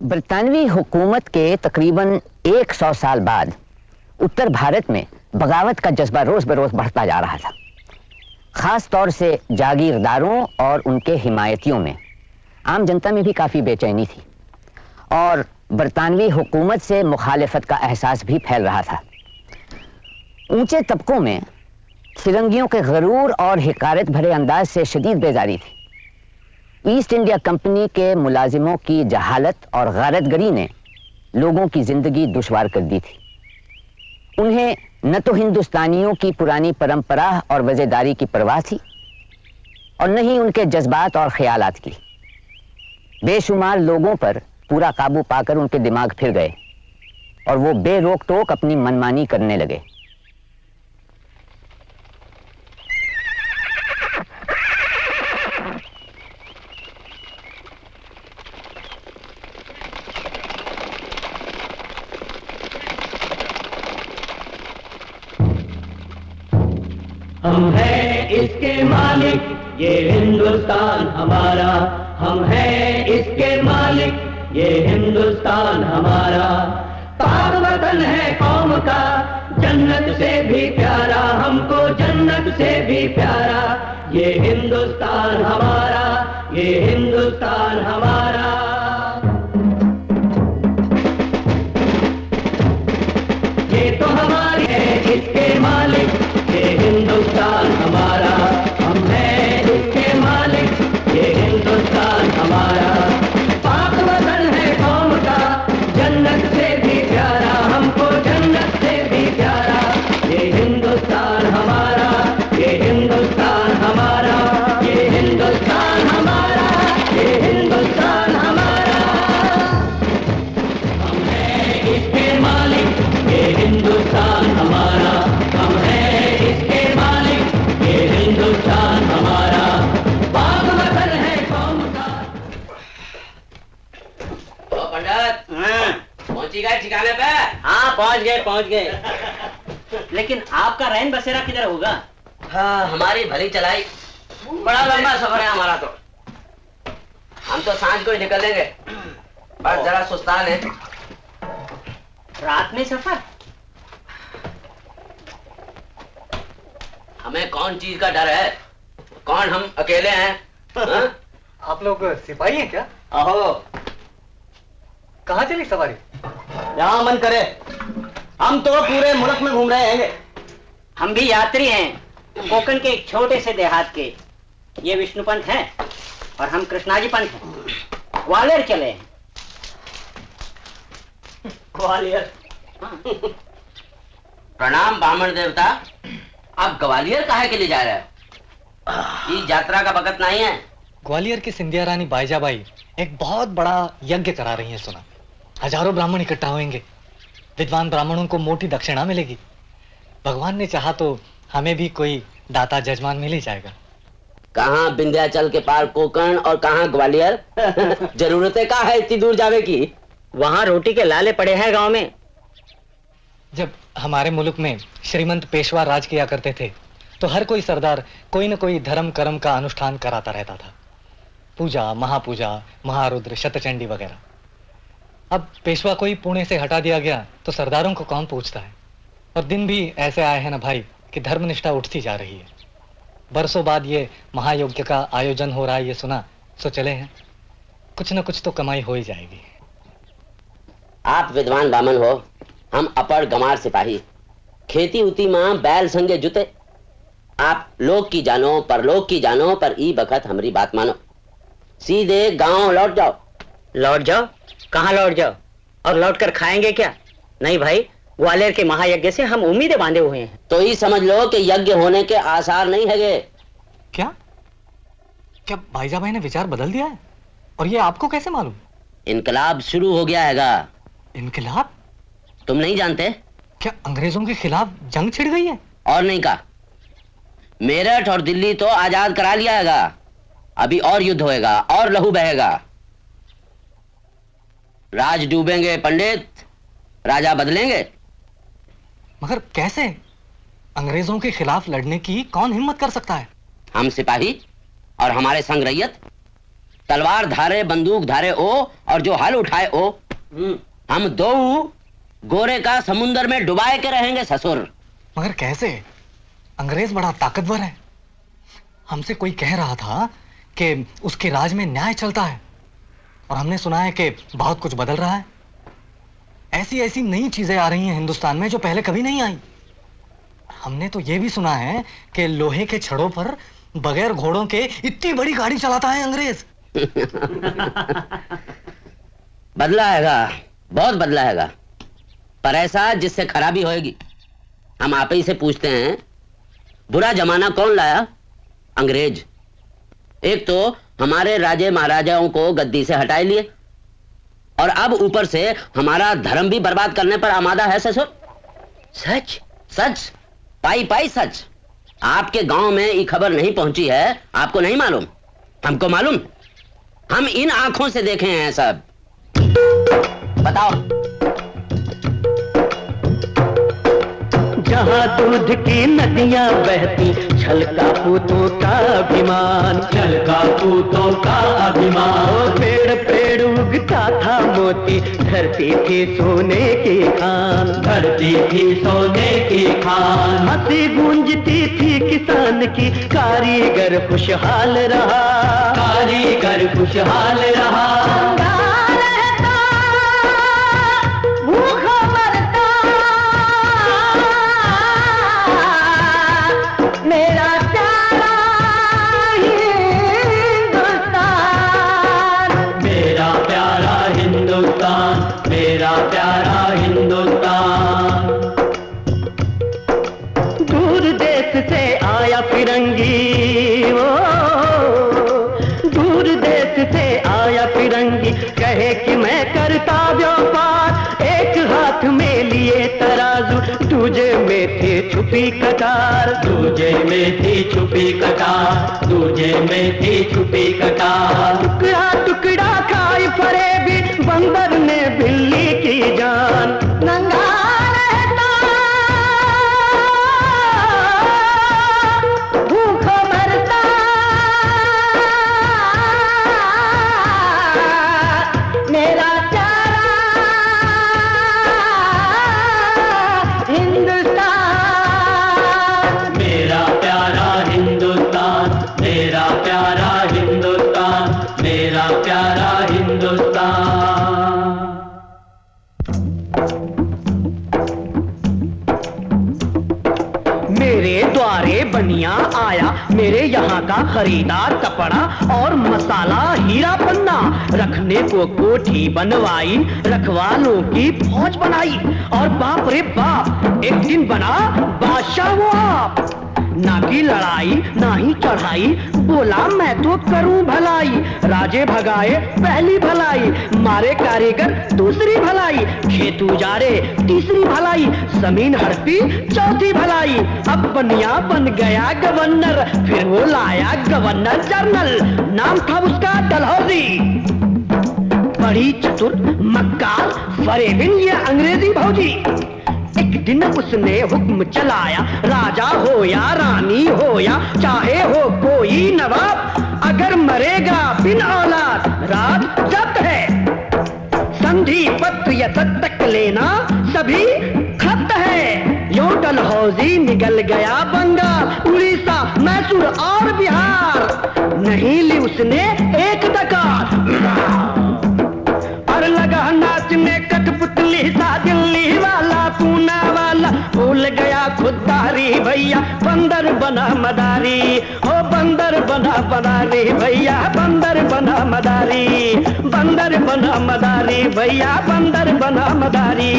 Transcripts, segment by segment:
बरतानवी हुकूमत के तकरीबन 100 साल बाद उत्तर भारत में बगावत का जज्बा रोज बरोज बढ़ता जा रहा था। खास तौर से जागीरदारों और उनके हिमायतियों में, आम जनता में भी काफ़ी बेचैनी थी और बरतानवी हुकूमत से मुखालिफत का एहसास भी फैल रहा था। ऊंचे तबकों में फिरंगियों के गरूर और हिकारत भरे अंदाज से शदीद बेजारी थी। ईस्ट इंडिया कंपनी के मुलाजिमों की जहालत और गारतगरी ने लोगों की जिंदगी दुश्वार कर दी थी। उन्हें न तो हिंदुस्तानियों की पुरानी परंपरा और वज़ेदारी की परवाह थी और न ही उनके जज्बात और ख्यालात की। बेशुमार लोगों पर पूरा काबू पाकर उनके दिमाग फिर गए और वो बेरोक टोक अपनी मनमानी करने लगे। हम हैं इसके मालिक, ये हिंदुस्तान हमारा। हम हैं इसके मालिक, ये हिंदुस्तान हमारा। पाक वतन है कौम का, जन्नत से भी प्यारा, हमको जन्नत से भी प्यारा। ये हिंदुस्तान हमारा, ये हिंदुस्तान हमारा। ये तो हमारे है इसके मालिक, ये हिंदुस्तान हमारा। हम हैं इसके मालिक, ये हिंदुस्तान हमारा। पाक वतन है कौम का, जन्नत से भी प्यारा, हमको जन्नत से भी प्यारा। ये हिंदुस्तान हमारा, ये हिंदुस्तान हमारा, ये हिंदुस्तान हमारा, ये हिंदुस्तान हमारा। हम हैं इसके मालिक, ये हिंदुस्तान हमारा। हम हैं इसके मालिक, ये हिंदुस्तान हमारा। पाक वतन है कौम का। तो पंडित पहुंची गए ठिकाने पे? हाँ पहुंच गए। लेकिन आपका रैन बसेरा किधर होगा? हाँ, हमारी भली चलाई। बड़ा लंबा सफर है हमारा तो। हम तो सांझ को ही निकलेंगे, बस जरा सुस्तान है। रात में सफर? हमें कौन चीज का डर है? कौन हम अकेले हैं? हाँ? आप लोग सिपाही हैं क्या? आहो, कहाँ चली सवारी? जहाँ मन करे। हम तो पूरे मुल्क में घूम रहे हैं। हम भी यात्री हैं, कोकण के एक छोटे से देहात के। ये विष्णु पंत हैं और हम कृष्णाजी पंत हैं। ग्वालियर चले हैं। ग्वालियर? प्रणाम ब्राह्मण देवता। आप ग्वालियर काहे के लिए जा रहे हो? ये यात्रा का वक्त नहीं है। ग्वालियर की सिंधिया रानी बाईजाबाई एक बहुत बड़ा यज्ञ करा रही हैं सुना। हजारों ब्राह्मण इकट्ठा होंगे, विद्वान ब्राह्मणों को मोटी दक्षिणा मिलेगी। भगवान ने चाहा तो हमें भी कोई दाता जजमान मिल ही जाएगा। कहाँ विंध्याचल के पार कोकण और कहाँ ग्वालियर? जरूरतें का है इतनी दूर जावे की? वहाँ रोटी के लाले पड़े हैं गांव में। जब हमारे मुल्क में श्रीमंत पेशवा राज किया करते थे तो हर कोई सरदार कोई न कोई धर्म कर्म का अनुष्ठान कराता रहता था। पूजा, महापूजा, महारुद्र, शतचंडी वगैरह। अब पेशवा को ही पुणे से हटा दिया गया तो सरदारों को कौन पूछता है? और दिन भी ऐसे आए हैं ना भाई कि धर्मनिष्ठा उठती जा रही है। बरसों बाद ये महायज्ञ का आयोजन हो रहा है, ये सुना, सो चले हैं। कुछ न कुछ तो कमाई हो ही जाएगी। आप विद्वान बामन हो, हम अपड़ गमार सिपाही। खेती उती मां बैल संगे जुते। आप लोग की जानो, परलोक की जानो, पर ई बखत हमारी बात मानो। सीधे गांव लौट जाओ। लौट जाओ? कहाँ लौट जाओ? और लौट कर खाएंगे क्या? नहीं भाई, ग्वालियर के महायज्ञ से हम उम्मीदें बांधे हुए हैं। तो ही समझ लो कि यज्ञ होने के आसार नहीं है। क्या क्या भाईजाबाई ने विचार बदल दिया है? और ये आपको कैसे मालूम? इनकलाब शुरू हो गया हैगा। इनकलाब? तुम नहीं जानते? क्या अंग्रेजों के खिलाफ जंग छिड़ गई है? और नहीं का, मेरठ और दिल्ली तो आजाद करा लिया हैगा। अभी और युद्ध होएगा और लहू बहेगा। राज डूबेंगे पंडित, राजा बदलेंगे। मगर कैसे? अंग्रेजों के खिलाफ लड़ने की कौन हिम्मत कर सकता है? हम सिपाही और हमारे संग रैयत, तलवार धारे बंदूक धारे ओ और जो हल उठाए ओ। हम दो गोरे का समुंदर में डुबाए के रहेंगे ससुर। मगर कैसे? अंग्रेज बड़ा ताकतवर है। हमसे कोई कह रहा था कि उसके राज में न्याय चलता है, और हमने सुना है कि बहुत कुछ बदल रहा है। ऐसी ऐसी नई चीजें आ रही हैं हिंदुस्तान में जो पहले कभी नहीं आई। हमने तो ये भी सुना है कि लोहे के छड़ों पर बगैर घोड़ों के इतनी बड़ी गाड़ी चलाता है अंग्रेज। बदला हैगा, बहुत बदला हैगा, पर ऐसा जिससे खराबी होएगी। हम आप ही से पूछते हैं, बुरा जमाना कौन लाया? अंग्रेज। एक तो हमारे राजे महाराजाओं को गद्दी से हटाए लिए, और अब ऊपर से हमारा धर्म भी बर्बाद करने पर आमादा है ससुर। सच सच, पाई पाई सच। आपके गांव में ये खबर नहीं पहुंची है, आपको नहीं मालूम, हमको मालूम। हम इन आंखों से देखे हैं सब। बताओ। जहाँ दूध की नदियाँ बहती, छलका पूतों का अभिमान, छलका पूतों का अभिमान। पेड़ पेड़ उगता था मोती, धरती थी सोने की खान, धरती थी सोने की खान। हंसी गूंजती थी किसान की, कारीगर खुशहाल रहा, कारीगर खुशहाल रहा। कहे कि मैं करता व्यापार, एक हाथ में लिए तराजू, दूजे में थी छुपी कटार, दूजे में थी छुपी कटार, दूजे में थी छुपी कटार। टुकड़ा टुकड़ा खाए पड़े भी बंदर ने बिल्ली की जान, नंगा रहता भूखा मरता, मेरा प्यारा हिंदुस्तान, मेरा प्यारा हिंदुस्तान, मेरा प्यारा हिंदुस्तान, मेरा प्यारा हिंदुस्तान। मेरे द्वारे बनिया आया, मेरे यहाँ का खरीदार कपड़ा और मसाला हीरा पन्ना, रखने को कोठी बनवाई, रखवालों की फौज बनाई, और बाप रे बाप एक दिन बना बादशाह वो आप। ना की लड़ाई ना ही चढ़ाई, बोला मैं तो करूं भलाई, राजे भगाए पहली भलाई, मारे कारीगर दूसरी भलाई, खेत उजारे तीसरी भलाई, जमीन हड़पी चौथी भलाई। अब बनिया बन गया गवर्नर, फिर वो लाया गवर्नर जनरल, नाम था उसका डलहौजी। बड़ी चतुर मक्कार फरेबिन ये अंग्रेजी भौजी। एक दिन उसने हुक्म चलाया, राजा हो या रानी हो या चाहे हो कोई नवाब, अगर मरेगा बिन औलाद रात जब्त है, संधि पत्र या दत्तक लेना सभी खत है। यो डलहौजी निकल गया बंगाल, उड़ीसा, मैसूर और बिहार, नहीं ली उसने एक डकार, और लगा नाचने कठपुतली सा दिल्ली वाला पूना वाला, भूल गया खुददारी भैया, बंदर बना मदारी, ओ बंदर बना मदारी भैया, बंदर बना मदारी, बंदर बना मदारी भैया, बंदर बना मदारी।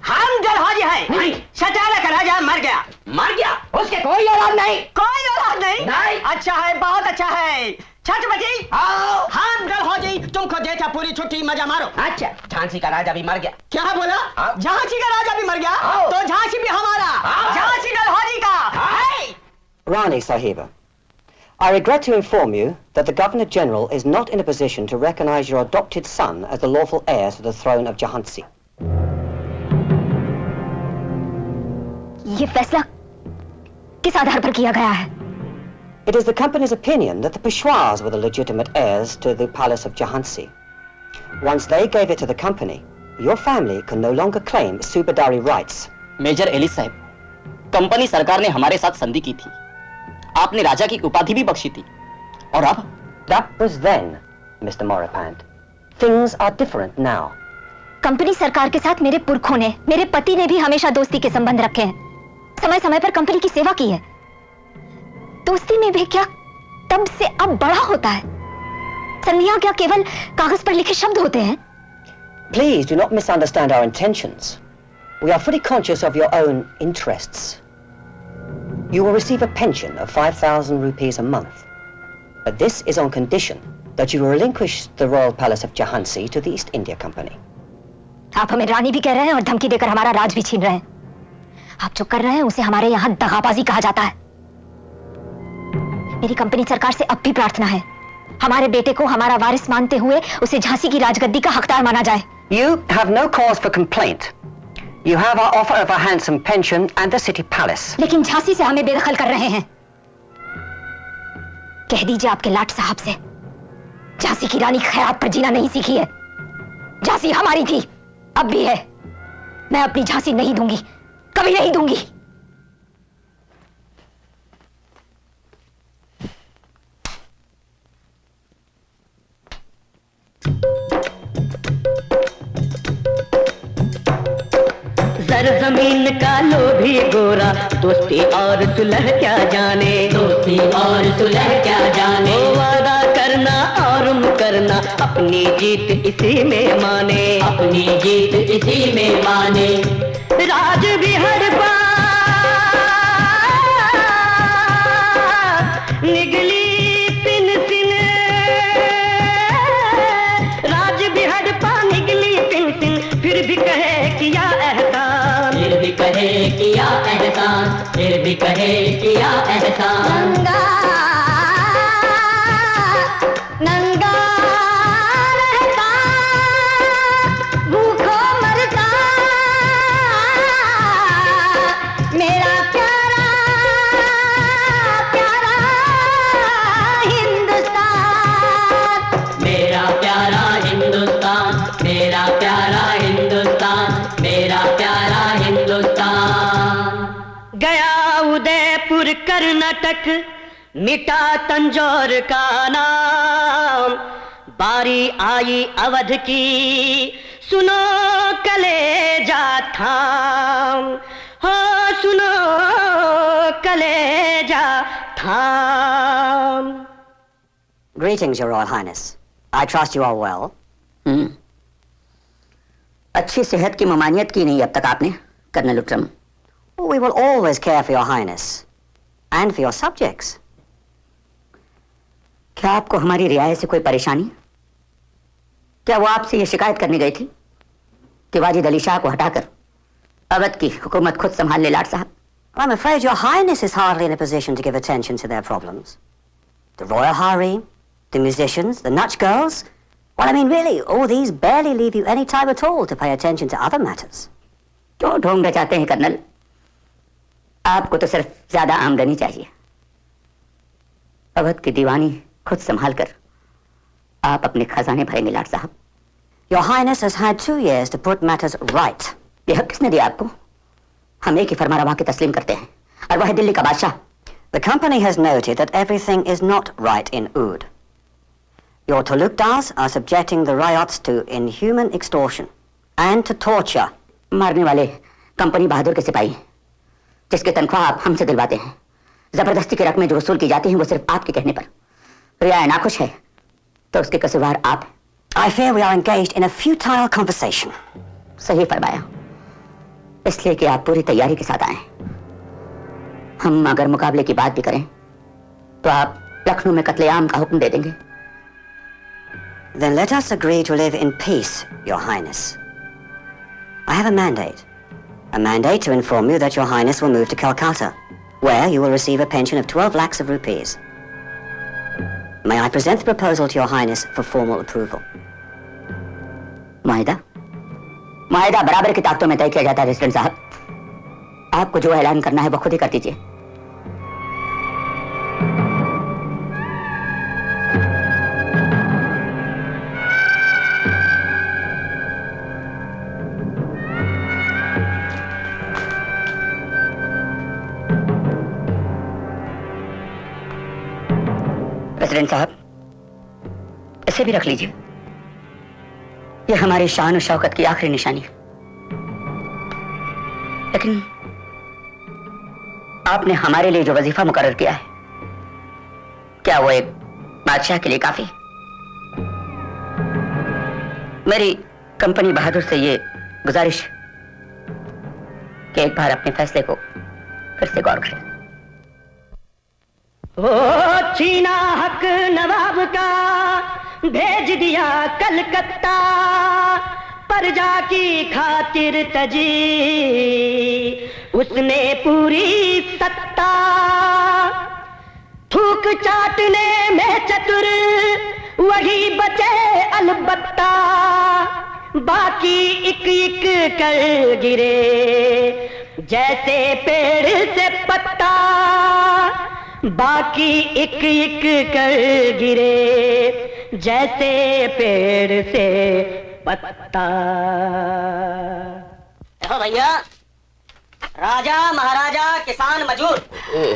हम डलहौजी हैं। सटारा का राजा मर गया। मर गया? उसके कोई औलाद नहीं। कोई औलाद नहीं? नहीं। अच्छा है, बहुत अच्छा है। छत्रपति हम डलहौजी तुमको देता पूरी छुट्टी, मजा मारो। अच्छा, झांसी का राजा भी मर गया। क्या बोला? झांसी का राजा भी मर गया? आओ। तो झांसी भी हमारा, झांसी डलहौजी का। Rani Sahiba, I regret to inform you that the Governor-General is not in a position to recognize your adopted son as the lawful heir to the throne of Jhansi. ये फैसला किस आधार पर किया गया है? It is the company's opinion that the Peshwas were the legitimate heirs to the palace of Jhansi. Once they gave it to the company, your family can no longer claim Subadari rights. Major Ellis साहब, company सरकार ने हमारे साथ संधि की थी। आपने राजा की उपाधि भी बख्शी थी। और अब? That was then, Mr. Moripant. Things are different now. Company सरकार के साथ मेरे पुरखों ने, मेरे पति ने भी हमेशा दोस्ती के संबंध रखे हैं। समय समय पर कंपनी की सेवा की है। दोस्ती में भी क्या तब से अब बड़ा होता है? संधियां क्या केवल कागज पर लिखे शब्द होते हैं? Please do not misunderstand our intentions. We are fully conscious of your own interests. You will receive a pension of 5,000 rupees a month. But this is on condition that you relinquish the Royal Palace of Jhansi to the East India Company. आप हमें रानी भी कह रहे हैं और धमकी देकर हमारा राज भी छीन रहे हैं। आप जो कर रहे हैं उसे हमारे यहाँ दगाबाजी कहा जाता है। मेरी कंपनी सरकार से अब भी प्रार्थना है, हमारे बेटे को हमारा वारिस मानते हुए उसे झांसी की राजगद्दी का हकदार माना जाए। You have no cause for complaint. You have our offer of a handsome pension and the city palace. लेकिन झांसी से हमें बेदखल कर रहे हैं। कह दीजिए आपके लाट साहब से, झांसी की रानी खैरात पर जीना नहीं सीखी है। झांसी हमारी थी, अब भी है। मैं अपनी झांसी नहीं दूंगी, कभी नहीं दूंगी। सरजमीन का लोभी गोरा, दोस्ती और सुलह क्या जाने, दोस्ती और सुलह क्या जाने। वादा करना और मुकरना, अपनी जीत इसी में माने, अपनी जीत इसी में माने। राज भी हड़पा निगली पिन पिन, राज भी हड़पा निगली पिन पिन, फिर भी कहे किया एहसान, फिर भी कहे किया एहसान, फिर भी कहे किया एहसान। नंगा नंगा रहता, भूखो मरता, मेरा प्यारा प्यारा हिंदुस्तान, मेरा प्यारा हिंदुस्तान, मेरा प्यारा हिंदुस्तान, मेरा प्यारा हिंदुस्तान। गया उदयपुर कर्नाटक, मिटा तंजौर का नाम, बारी आई अवध की, सुनो कलेजा थाम, हो सुनो कलेजा थाम। Greetings, Your Royal Highness. I trust you are well. अच्छी सेहत की ममानियत की नहीं अब तक आपने, colonel Vikram. We will always care for Your Highness and for your subjects. क्या आपको हमारी रियायत से कोई परेशानी? क्या वो आपसे ये शिकायत करने गई थी कि वाजिद अली शाह को हटाकर अवध की हुकूमत खुद संभाल ले लाट साहब? I'm afraid Your Highness is hardly in a position to give attention to their problems. The royal harem, the musicians, the Natch girls. Well, I mean, really, all these barely leave you any time at all to pay attention to other matters. क्यों ढोंग चाहते हैं colonel? आपको तो सिर्फ ज्यादा आमदनी चाहिए। अवध की दीवानी खुद संभाल कर आप अपने खजाने भरेंगे लाट साहब। Your Highness has had 2 years to put matters right. ये हक किसने दिया आपको? हम एक ही फरमारवा के तस्लीम करते हैं और वह है दिल्ली का बादशाह। The company has noted that everything is not right in Oud. Your Talukdars are subjecting the riots to inhuman extortion and to torture. मारने वाले कंपनी बहादुर के सिपाही, जिसके तनख्वाह आप हमसे दिलवाते हैं। जबरदस्ती की रकमें जो वसूल की जाती हैं वो सिर्फ आपके कहने पर। रिया नाखुश है तो उसके कसूरवार आप। I fear we are engaged in a futile conversation. सही फरमाया, इसलिए कि आप पूरी तैयारी के साथ आए। हम अगर मुकाबले की बात भी करें तो आप लखनऊ में कत्लेआम का हुक्म दे देंगे। Then let us agree to live in peace, Your Highness. I have a mandate to inform you that Your Highness will move to Calcutta, where you will receive a pension of 12 lakhs of rupees. May I present the proposal to Your Highness for formal approval? मुआहिदा बराबर की ताकतों में तय किया जाता है resident साहब। आपको जो ऐलान करना है वो खुद ही कर दीजिए। प्रेसिडेंट साहब, इसे भी रख लीजिए। ये हमारी शान और शौकत की आखिरी निशानी है। लेकिन आपने हमारे लिए जो वजीफा मुकर्रर किया है, क्या वो एक बादशाह के लिए काफी? मेरी कंपनी बहादुर से ये गुजारिश कि एक बार अपने फैसले को फिर से गौर करें। ओ छीना हक नवाब का, भेज दिया कलकत्ता, प्रजा की खातिर तजी उसने पूरी सत्ता। थूक चाटने में चतुर वही बचे अलबत्ता, बाकी एक एक कर गिरे जैसे पेड़ से पत्ता, बाकी एक एक कर गिरे जैसे पेड़ से पत्ता। देखो भैया, राजा महाराजा किसान मजदूर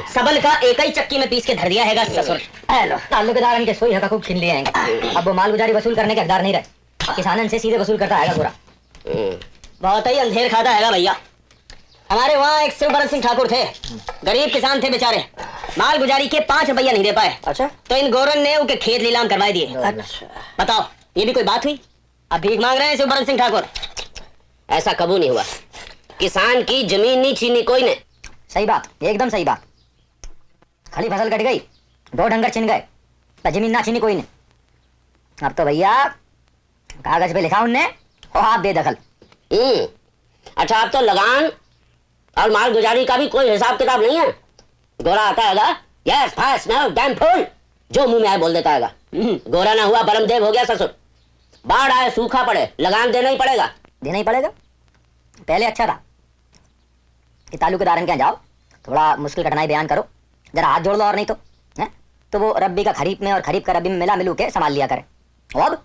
सबल का एक ही चक्की में पीस के धर दिया है ससुर। ताल्लुकेदार इनके सोई हक खूब छीन लिए हैं। अब वो माल गुजारी वसूल करने के हकदार नहीं रहे, किसानन से सीधे वसूल करता है पूरा। बहुत ही अंधेर खाता है भैया। हमारे वहाँ एक शिवभरत सिंह ठाकुर थे, गरीब किसान थे बेचारे, माल गुजारी के 5 रुपया नहीं दे पाए। अच्छा, तो इन गोरन ने उनके खेत नीलाम करवा दिए। अच्छा, बताओ ये भी कोई बात हुई? अब भीख मांग रहे हैं शिवभरत सिंह ठाकुर। ऐसा कबू नहीं हुआ, किसान की जमीन नहीं छीनी कोई ने। सही बात, एकदम सही बात। खड़ी फसल कट गई, 2 डंगर छिन गए, तो जमीन ना छीनी कोई ने। अब तो भैया कागज पे लिखा उनने और आप बेदखल। अच्छा, अब तो लगान और माल गुजारी का भी कोई हिसाब किताब नहीं है। गोरा आता है yes fast now dam full, जो मुंह में आए बोल देता है। गोरा ना हुआ बरमदेव हो गया ससुर। बाढ़ आए सूखा पड़े, लगान देना ही पड़ेगा। देना ही पड़ेगा। पहले अच्छा था कि ताल्लुकेदारन के यहाँ जाओ, थोड़ा मुश्किल कठिनाई बयान करो, जरा हाथ जोड़ लो, और नहीं तो है तो वो रब्बी का खरीफ में और खरीफ का रब्बी में मिला मिलू के संभाल लिया करे। और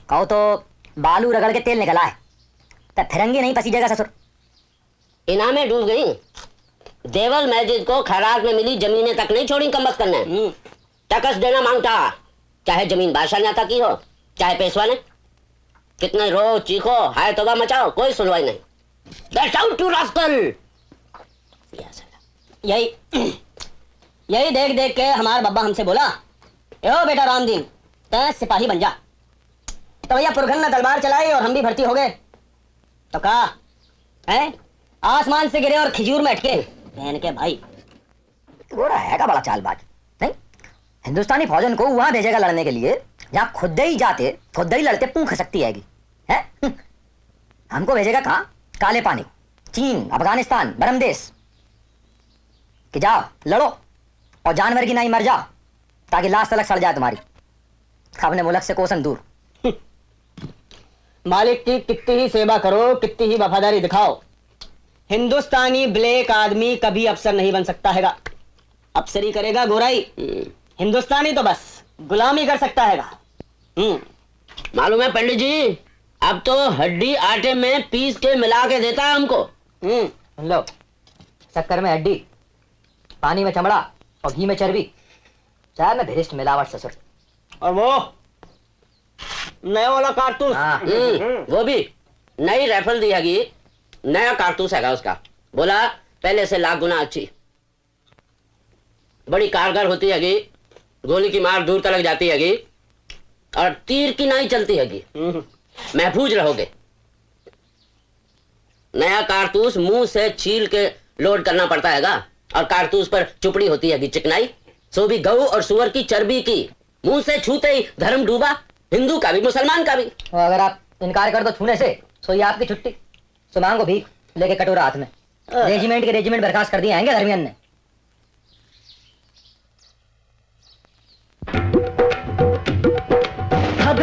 कहो तो बालू रगड़ के तेल निकला है, तब फिरंगी नहीं पसीजेगा ससुर। इनामें डूब गई। देवल मस्जिद को खैरात में मिली जमीनें तक नहीं छोड़ी कम करने। टैक्स देना मांगता, चाहे जमीन बादशाह ने अता की हो, चाहे पेशवा ने। कितने रो चीखो हाय तौबा मचाओ, कोई सुनवाई नहीं। That's out to rascal। यही देख देख के हमारा बब्बा हमसे बोला, यो बेटा रामदीन, तै सिपाही बन जा। तो भैया पुरखन ने तलवार चलाई और हम भी भर्ती हो गए। तो कहा है आसमान से गिरे और खिजूर में अटके। बहन के भाई गोरा है का बड़ा चालबाज। नहीं, हिंदुस्तानी फौजन को वहां भेजेगा लड़ने के लिए जहां खुद ही जाते खुद ही लड़ते पूंछ सकती है। हमको भेजेगा कहाँ? काले पानी, चीन, अफगानिस्तान, बरमदेश, कि जाओ लड़ो और जानवर की नहीं मर जाओ, ताकि लाश तलक सड़ जाए तुम्हारी। अपने मुल्क से कोसन दूर। मालिक की कितनी ही सेवा करो, कितनी ही वफादारी दिखाओ, हिंदुस्तानी ब्लैक आदमी कभी अफसर नहीं बन सकता हैगा। अफसरी करेगा गोराई, हिंदुस्तानी तो बस गुलामी कर सकता हैगा। मालूम है पंडित जी, अब तो हड्डी आटे में पीस के मिला के देता है हमको। लो, शक्कर में हड्डी, पानी में चमड़ा और घी में चर्बी, चाय में भिरिष्ट मिलावट ससुर। और वो नया वाला कारतूस, वो भी नई राइफल दी हैगी, नया कारतूस हैगा उसका। बोला पहले से लाख गुना अच्छी, बड़ी कारगर होती हैगी, गोली की मार दूर तक जाती हैगी और तीर की नहीं चलती हैगी, महफूज रहोगे। नया कारतूस मुंह से छील के लोड करना पड़ता हैगा और कारतूस पर चुपड़ी होती हैगी चिकनाई, सो भी गऊ और सुअर की चर्बी की। मुंह से छूते ही धर्म डूबा, हिंदू का भी मुसलमान का भी। अगर आप इनकार कर दो छूने से, सो ये आपकी छुट्टी। सो मांगो भीख लेके कटोरा हाथ में। रेजिमेंट के रेजिमेंट बर्खास्त कर दिए आएंगे धर्मियन ने। हद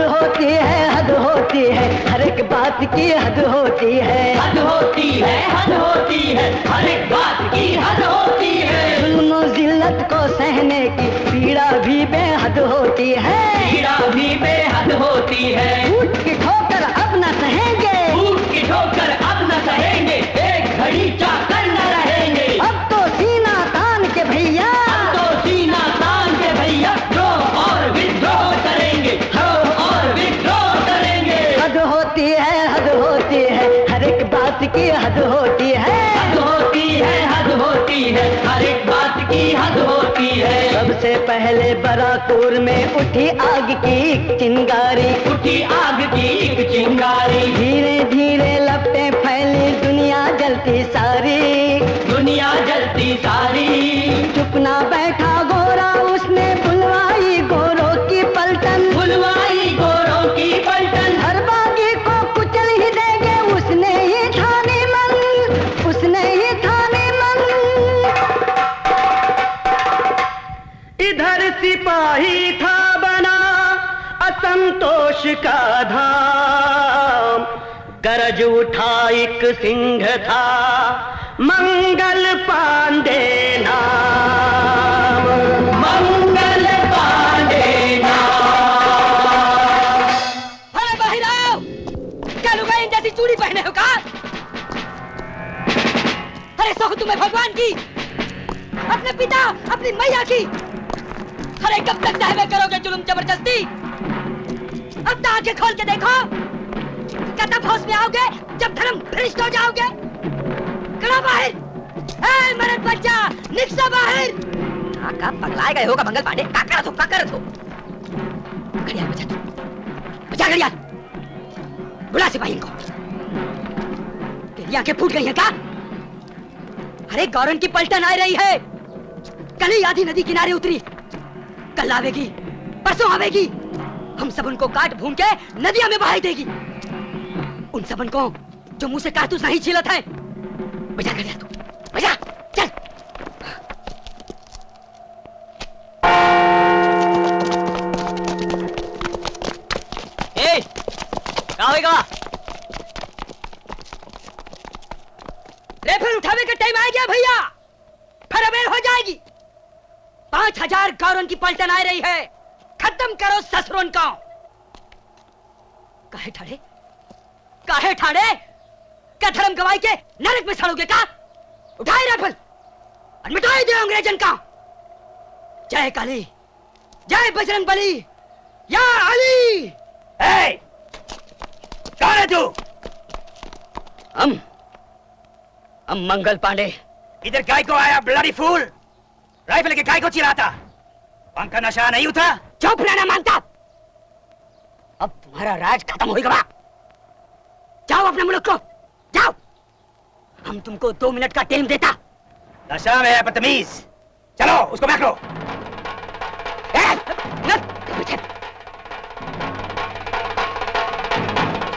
होती है हर एक बात बात की हद होती है, हद होती है, हद होती है, हर एक बात की हद होती है। जुल्म जिल्लत को सहने की पीड़ा भी बेहद होती है, पीड़ा भी बेहद होती है। ऊँट की ठोकर अब न सहेंगे, ऊँट की ठोकर अब न सहेंगे, एक घड़ी चाकर न रहेंगे। अब तो सीना तान के भैया, अब तो सीना तान के भैया द्रोह और विद्रोह करेंगे, द्रोह और विद्रोह करेंगे। हद होती है, हद होती है, हर एक बात की हद होती है, हद होती है, हद होती है, हर एक बात की हद होती है। सबसे पहले बराकपुर में उठी आग की एक चिंगारी, उठी आग की एक चिंगारी, धीरे धीरे लपटें फैली दुनिया जलती सारी, दुनिया जलती सारी। चुप ना बैठा गोरा, उसने बुलवाई गोरों की पलटन, बुलवाई गोरों की पलटन। हर बागी को कुचल ही देंगे, उसने ही ठानी मन, उसने ही ठानी मन। इधर सिपाही था बना असंतोष का धाम, गरज उठा एक सिंह था मंगल पांडे नाम, मंगल पांडे नाम। अरे बहिराव, क्या लुगाई जैसी चूड़ी पहने हो का? अरे सौख तुम्हें भगवान की, अपने पिता, अपनी मैया की। अरे कब तक सहवे करोगे जुल्म जबरदस्ती? अब तो आंखें खोल के देखो, क्या तब होश में आओगे जब धर्म भ्रष्ट हो जाओगे? खड़ा बाहर, ए मरद बच्चा, निकसा बाहर। काका पगलाए गए होगा मंगल पांडे, का करत हो? घड़ियाल बजा तू, बजा घड़ियाल, बुला सिपाही को। तेरी आंखें फूट गई हैं क्या? अरे गौरन की पलटन आ रही है, कल ही आधी नदी किनारे उतरी, कल आवेगी, परसों आवेगी। हम सब उनको काट भून के नदियां में बहाई देगी। उन सबन को जो मुंह से कारतूस नहीं छीलत है। बजा कर तू, बजा, चल। ए, क्या होएगा? रेफर उठावे का टाइम आ गया भैया, फिर अबेर हो जाएगी। 5000 गौरन की पलटन आ रही है, खत्म करो ससुरन का। काहे ठाड़े, काहे ठाड़े? क्या धर्म गवाई के नरक में सड़ोगे का? उठाए राइफल और मिटाई दे अंग्रेजन का। जय काली, जय बजरंग बली, या अली। कौन है तू? हम मंगल पांडे। इधर काय को आया ब्लडी फूल? राइफल के काय को चिल्लाता? पंख का नशा नहीं उतरा? चुप रहना मानता। अब तुम्हारा राज खत्म होगा। जाओ अपने मुल्क को, जाओ। हम तुमको 2 मिनट का टाइम देता। नशा में है बदतमीज, चलो उसको बैठ लो।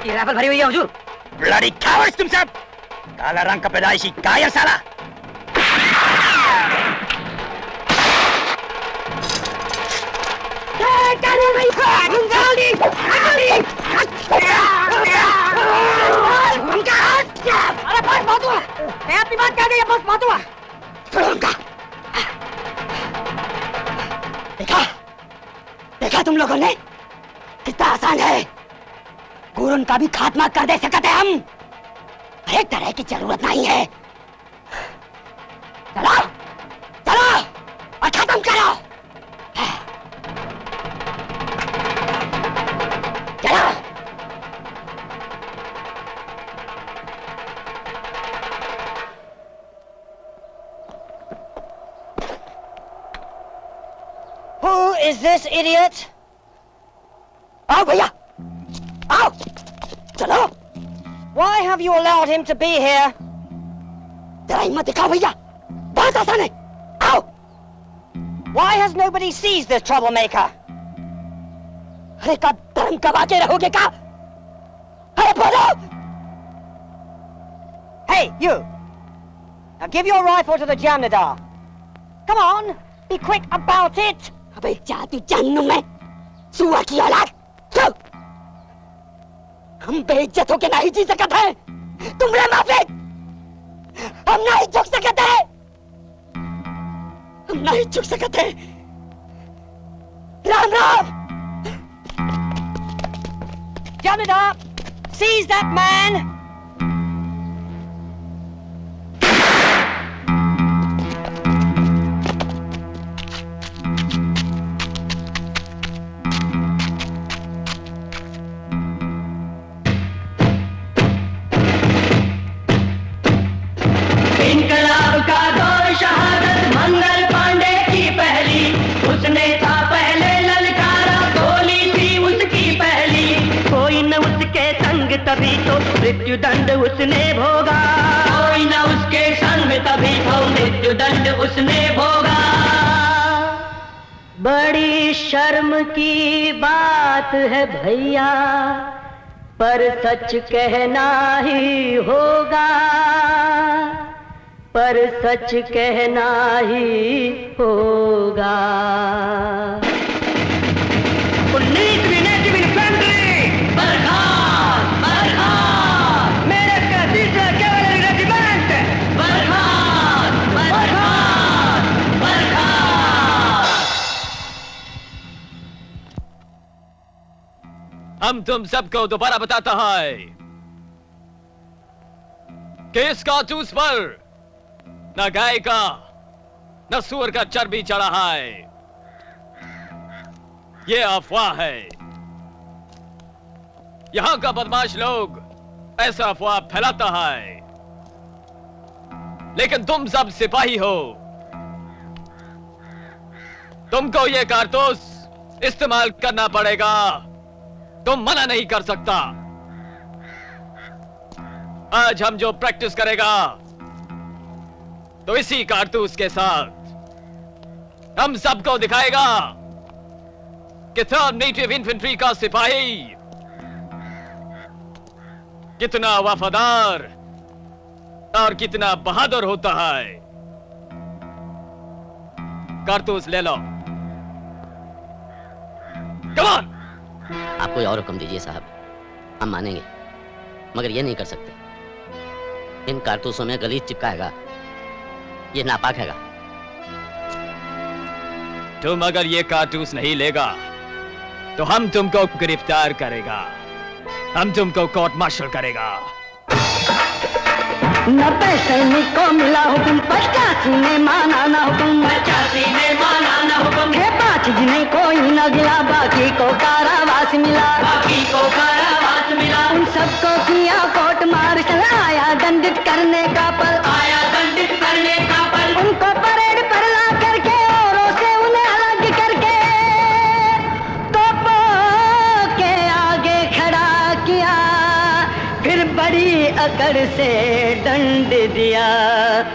ये राइफल भरी हुई है हुजूर। ब्लडी कावर्ड्स तुम सब, काला रंग का पैदाइशी कायर साला। अरे बस बहुत हुआ, मैं अपनी बात कह गई, बस बहुत हुआ। देखा, देखा तुम लोगों ने कितना आसान है। गुरुन का भी खात्मा कर दे सकते हैं हम। एक तरह की जरूरत नहीं है। चलो, चलो और खत्म करो। चलो। Who is this idiot? आओ भैया, आओ, चलो। Why have you allowed him to be here? जरा हिम्मत दिखाओ भैया, बहुत आसान है। आओ। Why has nobody seized this troublemaker? अरे का धर्म कमा के रहोगे का? अरे बोलो। Hey, you. Now give your rifle to the Jamnadar. Come on, be quick about it. अबे जा तू जहन्नुम में, सुअर की औलाद। चल। हम बेइज्जत होके नहीं जी सकते हैं। तुमरे माफिक हम नहीं झुक सकते, हम नहीं झुक सकते। Ram Ram. Jamitar, seize that man. इनकलाब का दौर शहादत मंगल पांडे की पहली, उसने था पहले ललकारा, गोली थी उसकी पहली। कोई न उसके संग तभी तो मृत्यु दंड उसने भोगा, कोई न उसके संग तभी तो मृत्यु दंड उसने भोगा। बड़ी शर्म की बात है भैया, पर सच कहना ही होगा, पर सच कहना ही होगा। 19वीं नेटिव इन्फेंट्री बरखास्त, बरखास्त। मेरे 33वां कैवलरी रेजिमेंट बरखास्त, बरखास्त, बरखास्त। हम तुम सबको दोबारा बताता है कि इस कारतूस पर न गाय का न सूअर का चर्बी चढ़ा है। ये अफवाह है। यहां का बदमाश लोग ऐसा अफवाह फैलाता है, लेकिन तुम सब सिपाही हो, तुमको ये कारतूस इस्तेमाल करना पड़ेगा। तुम मना नहीं कर सकता। आज हम जो प्रैक्टिस करेगा तो इसी कारतूस के साथ हम सबको दिखाएगा कि थर्ड नेटिव इन्फेंट्री का सिपाही कितना वफादार और कितना बहादुर होता है। कारतूस ले लो। Come on. आप कोई और हुक्म दीजिए साहब, हम मानेंगे, मगर ये नहीं कर सकते। इन कारतूसों में गलीच चिपकाएगा, ये नापाक हैगा। तुम अगर ये कारतूस नहीं लेगा तो हम तुमको गिरफ्तार करेगा, हम तुमको कोर्ट मार्शल करेगा। 90 सैनिक को मिला हुक्म, 85 ने माना ना हुक्म, 85 ने माना ना हुक्म। 5 जिन्हें कोई न गिला, बाकी को कारावास मिला, बाकी को कारावास मिला। उन सबको किया कोर्ट मार्शल, आया दंडित करने का पल, आया दंडित करने का पल। उनको परेड पर ला करके औरों से उन्हें अलग करके तोपों के आगे खड़ा किया, फिर बड़ी अकड़ से दंड दिया।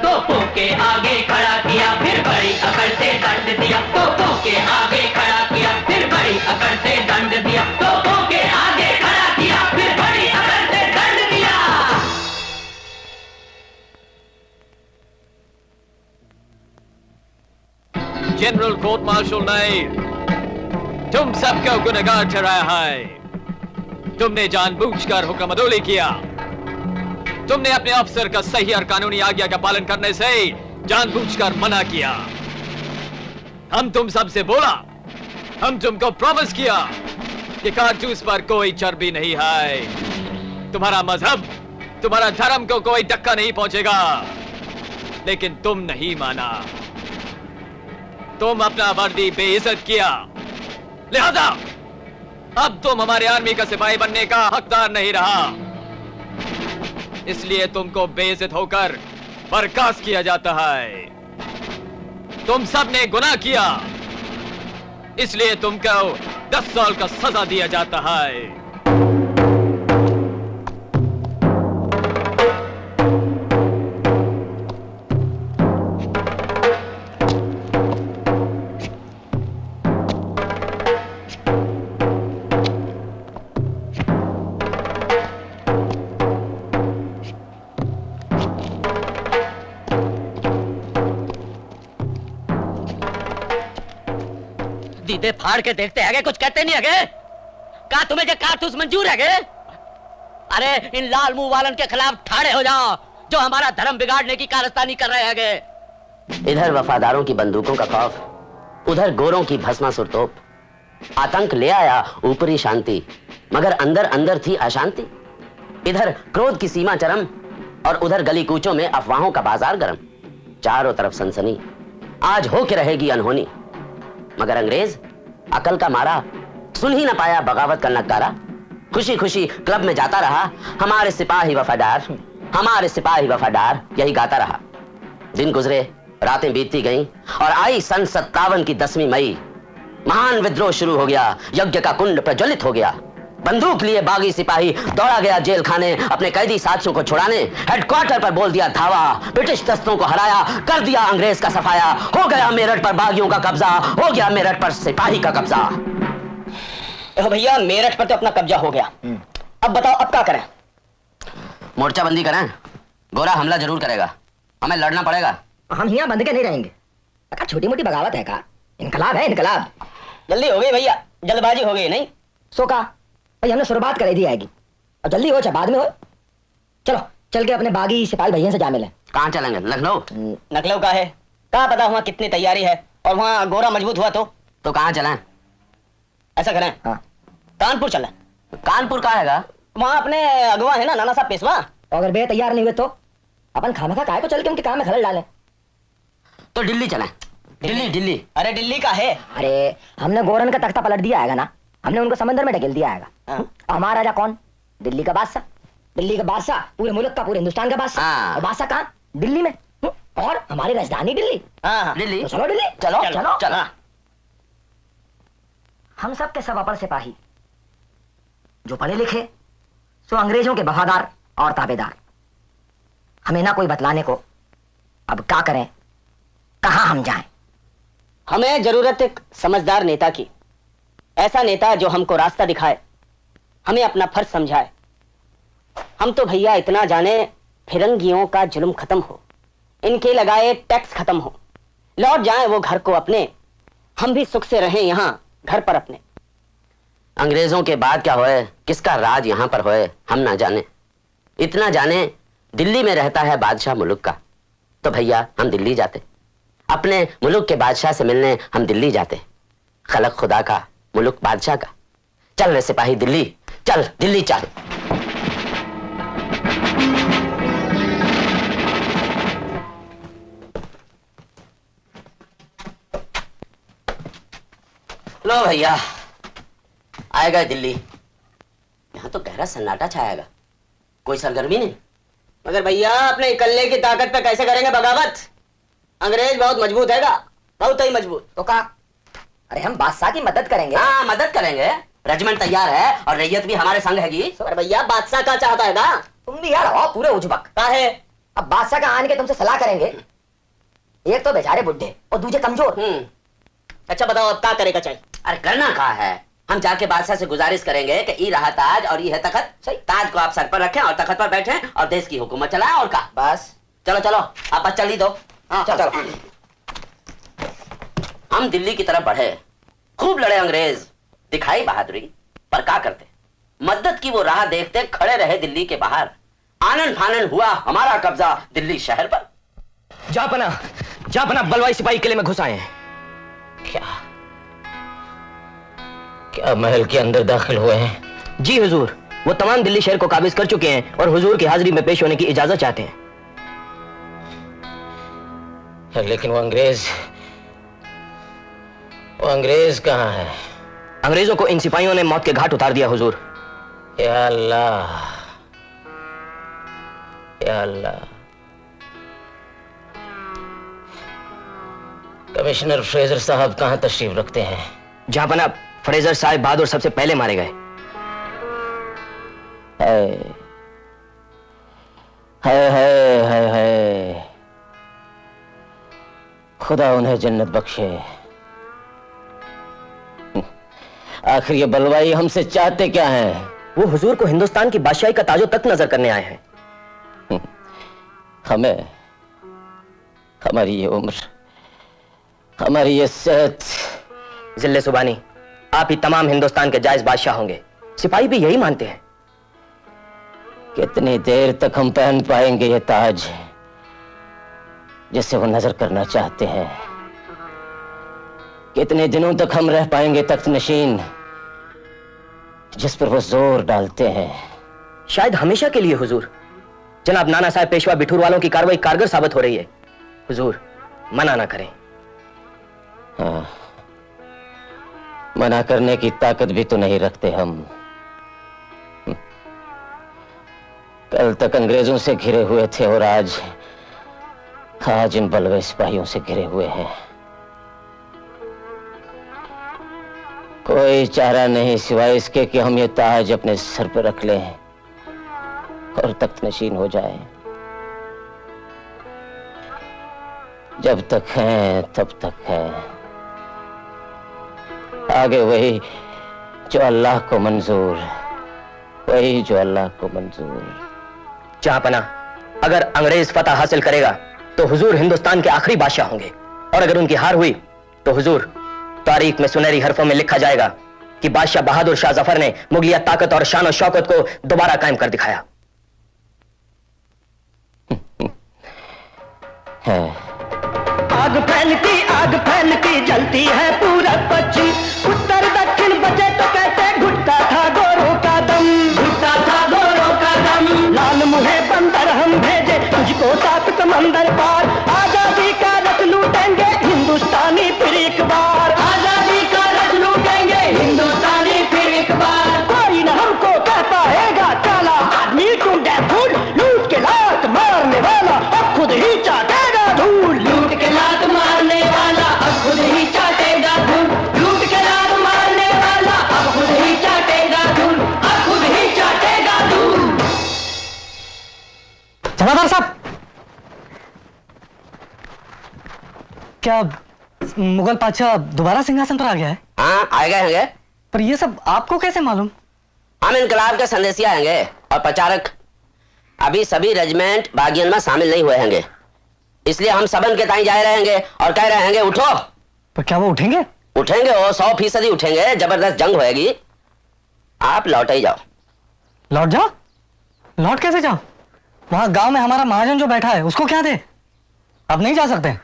तोपों के आगे खड़ा किया, फिर बड़ी अकड़ से दंड दिया। तोपों के आगे खड़ा किया, फिर बड़ी अकड़ से दंड दिया। तोपों के आगे खड़ा किया, फिर बड़ी अकड़ से दंड दिया। जनरल कोर्ट मार्शल ने तुम सबको गुनहगार ठहराया है। तुमने जानबूझकर हुक्म अदोली किया, तुमने अपने अफसर का सही और कानूनी आज्ञा का पालन करने से जानबूझकर मना किया। हम तुम सबसे बोला, हम तुमको प्रॉमिस किया कि कारतूस पर कोई चर्बी नहीं है, तुम्हारा मजहब, तुम्हारा धर्म को कोई धक्का नहीं पहुंचेगा, लेकिन तुम नहीं माना। तुम अपना वर्दी बेइज्जत किया, लिहाजा अब तुम हमारे आर्मी का सिपाही बनने का हकदार नहीं रहा। इसलिए तुमको बेइज्जत होकर बर्खास्त किया जाता है। तुम सब ने गुनाह किया, इसलिए तुमको 10 साल का सजा दिया जाता है। दीदे फाड़ के देखते हैं, कुछ कहते नहीं है? क्या तुम्हें क्या कारतूस मंजूर है? अरे इन लाल मुंह वालन के खिलाफ ठाड़े हो जाओ जो हमारा धर्म बिगाड़ने की कारस्तानी कर रहे हैं। इधर वफादारों की बंदूकों का खौफ, उधर गोरों की भस्मासुर तोप। आतंक ले आया ऊपरी शांति, मगर अंदर अंदर थी अशांति। इधर क्रोध की सीमा चरम और उधर गली कूचों में अफवाहों का बाजार गरम। चारों तरफ सनसनी, आज हो के रहेगी अनहोनी। मगर अंग्रेज अकल का मारा सुन ही ना पाया बगावत का नकारा। खुशी खुशी क्लब में जाता रहा, हमारे सिपाही वफादार, हमारे सिपाही वफादार, यही गाता रहा। दिन गुजरे, रातें बीतती गईं और आई सन 57 की 10वीं मई। महान विद्रोह शुरू हो गया, यज्ञ का कुंड प्रज्वलित हो गया। बंदूक लिए बागी सिपाही दौड़ा गया जेल खाने अपने कैदी साथियों को छुड़ाने। हेडक्वार्टर पर बोल दिया धावा, ब्रिटिश दस्तों को हराया, कर दिया अंग्रेज का सफाया। हो गया मेरठ पर बागियों का कब्जा, हो गया मेरठ पर सिपाही का कब्जा। देखो भैया, मेरठ पर तो अपना कब्जा हो गया। अब बताओ अब क्या करें? मोर्चाबंदी करें, गोरा हमला जरूर करेगा, हमें लड़ना पड़ेगा। हम यहाँ बंद के नहीं रहेंगे। छोटी मोटी बगावत है का? इनकलाब है इनकलाब। जल्दी हो गई भैया, जल्दबाजी हो गई नहीं सो का भाई, हमने शुरुआत कर दी आएगी। अब जल्दी हो चाहे बाद में हो। चलो चल के अपने बागी सिपाही भैया से जा मिले। कहाँ चलेंगे? लखनऊ? लखनऊ का है, कहाँ पता वहाँ कितनी तैयारी है, और वहाँ गोरा मजबूत हुआ तो कहाँ चलें? ऐसा करें, हाँ कानपुर चलें। कानपुर का हैगा? वहाँ अपने अगवा है ना नाना साहब पेशवा, अगर वे तैयार नहीं हुए तो अपन खामखा काहे को चल के उनके काम में खलल डालें। तो दिल्ली चलें। दिल्ली दिल्ली। अरे दिल्ली का है? अरे हमने गोरन का तख्ता पलट दिया आएगा ना, हमने उनको समंदर में ढकेल दिया आएगा। हमारा राजा कौन? दिल्ली का बादशाह। दिल्ली का बादशाह पूरे मुल्क का, पूरे हिंदुस्तान का बादशाह। और बादशाह कहाँ? दिल्ली में। और हमारी राजधानी दिल्ली। दिल्ली तो चलो दिल्ली, चलो चलो, चलो, चलो। हम सब के सब अपन सिपाही, जो पढ़े लिखे सो अंग्रेजों के वफादार और ताबेदार। हमें ना कोई बतलाने को अब क्या करें, कहां हम जाएं। हमें जरूरत एक समझदार नेता की, ऐसा नेता जो हमको रास्ता दिखाए, हमें अपना फर्ज समझाए। हम तो भैया इतना जाने, फिरंगियों का जुल्म खत्म हो, इनके लगाए टैक्स खत्म हो, लौट जाएं वो घर को अपने, हम भी सुख से रहें यहाँ घर पर अपने। अंग्रेजों के बाद क्या होए, किसका राज यहाँ पर होए, हम ना जाने। इतना जाने दिल्ली में रहता है बादशाह मुल्क का, तो भैया हम दिल्ली जाते। अपने मुल्क के बादशाह से मिलने हम दिल्ली जाते। खलक खुदा का, मुल्क बादशाह का। चल रे सिपाही दिल्ली, चल दिल्ली चल। लो भैया, आएगा दिल्ली। यहाँ तो गहरा सन्नाटा छाएगा, कोई सरगर्मी नहीं। मगर भैया अपने इकल्ले की ताकत पे कैसे करेंगे बगावत? अंग्रेज बहुत मजबूत हैगा, बहुत ही मजबूत। तो का? अरे हम बादशाह की मदद करेंगे। हाँ मदद करेंगे, रेजिमेंट तैयार है और रैयत भी हमारे संग हैगी। अरे भैया बादशाह का चाहता है ना? तुम भी यार हो पूरे उजबक का है। अब बादशाह का आने के तुमसे सलाह करेंगे, एक तो बेचारे बुढ़े और दूसरे कमजोर। अच्छा बताओ अब क्या करेगा चाहिए? अरे करना कहा है, हम जाके बादशाह से गुजारिश करेंगे कि ई रहा ताज और ये है तखत। सही, ताज को आप सर पर रखें और तखत पर बैठें और देश की हुकूमत चलाएं। और का बस चलो चलो आप बस चल ही दो। हाँ चलो। हम दिल्ली की तरफ बढ़े, खूब लड़े अंग्रेज, दिखाई बहादुरी, पर क्या करते? मदद की वो राह देखते खड़े रहे दिल्ली के बाहर। आनन फानन हुआ हमारा कब्जा दिल्ली शहर पर। जापना बलवाई सिपाही किले में घुस आए हैं। क्या महल के अंदर दाखिल हुए हैं? जी हुजूर, वो तमाम दिल्ली शहर को काबिज कर चुके हैं और हुजूर की हाजिरी में पेश होने की इजाजत चाहते हैं। लेकिन वो अंग्रेज कहाँ है? अंग्रेजों को इन सिपाहियों ने मौत के घाट उतार दिया हुजूर। या अल्लाह, या अल्लाह। कमिश्नर फ्रेजर साहब कहाँ तशरीफ रखते हैं? जहां पना फ्रेजर साहब बहादुर सबसे पहले मारे गए। है खुदा उन्हें जन्नत बख्शे। आखिर ये बलवाई हमसे चाहते क्या हैं? वो हुजूर को हिंदुस्तान की बादशाही का ताजो तक नजर करने आए हैं। हमें हमारी ये उम्र, हमारी ये सेहत। जिले सुबानी, आप ही तमाम हिंदुस्तान के जायज बादशाह होंगे, सिपाही भी यही मानते हैं। कितनी देर तक हम पहन पाएंगे ये ताज जिसे वो नजर करना चाहते हैं? कितने दिनों तक हम रह पाएंगे तख्त नशीन जिस पर वो जोर डालते हैं? शायद हमेशा के लिए हुजूर। जनाब नाना साहब पेशवा बिठूर वालों की कार्रवाई कारगर साबित हो रही है। हुजूर मना ना करें। हाँ, मना करने की ताकत भी तो नहीं रखते हम। कल तक अंग्रेजों से घिरे हुए थे और आज इन बलवे सिपाहियों से घिरे हुए हैं। कोई चारा नहीं सिवाय इसके कि हम ये ताज अपने सर पर रख लें और तख्त नशीन हो जाए। जब तक हैं तब तक हैं, आगे वही जो अल्लाह को मंजूर, वही जो अल्लाह को मंजूर। जहांपना, अगर अंग्रेज फतह हासिल करेगा तो हुजूर हिंदुस्तान के आखिरी बादशाह होंगे, और अगर उनकी हार हुई तो हुजूर तारीख में सुनहरी हरफों में लिखा जाएगा कि बादशाह बहादुर शाह जफर ने मुगलिया ताकत और शान और शौकत को दोबारा कायम कर दिखाया। है आग फैलती जलती है पूरा पश्चिम, उत्तर दक्षिण बचे तो कहते घुटता था गोरों का दम, घुटता था गोरों का दम। लाल मुहे बंदर हम भेजे तुझको सात समंदर पार, आजादी का रथ लूटेंगे हिंदुस्तानी फिर एक बार, आजादी का रथ लूटेंगे हिंदुस्तानी फिर एक बार। कोई न हमको कह पाएगा काला आदमी तुम फूल, लूट के लात मारने वाला अब खुद ही चाटेगा धूल, लूट के लात मारने वाला अब खुद ही चाटेगा धूल, लूट के लात मारने वाला अब खुद ही चाटेगा धूल, अब खुद ही चाटेगा धूल। जमादार साहब, क्या मुगल बादशाह दोबारा सिंहासन पर आ गया है? हाँ, आ गए होंगे। पर ये सब आपको कैसे मालूम? हम इनकलाब के संदेशिया होंगे और प्रचारक। अभी सभी रेजिमेंट बागियन में शामिल नहीं हुए होंगे, इसलिए हम सबन के ताई जा रहे होंगे और कह रहे होंगे उठो। पर क्या वो उठेंगे? उठेंगे, वो 100% उठेंगे। जबरदस्त जंग होएगी। आप लौट ही जाओ। लौट जाओ? लौट कैसे जाओ? वहां गांव में हमारा महाजन जो बैठा है उसको क्या दे? अब नहीं जा सकते।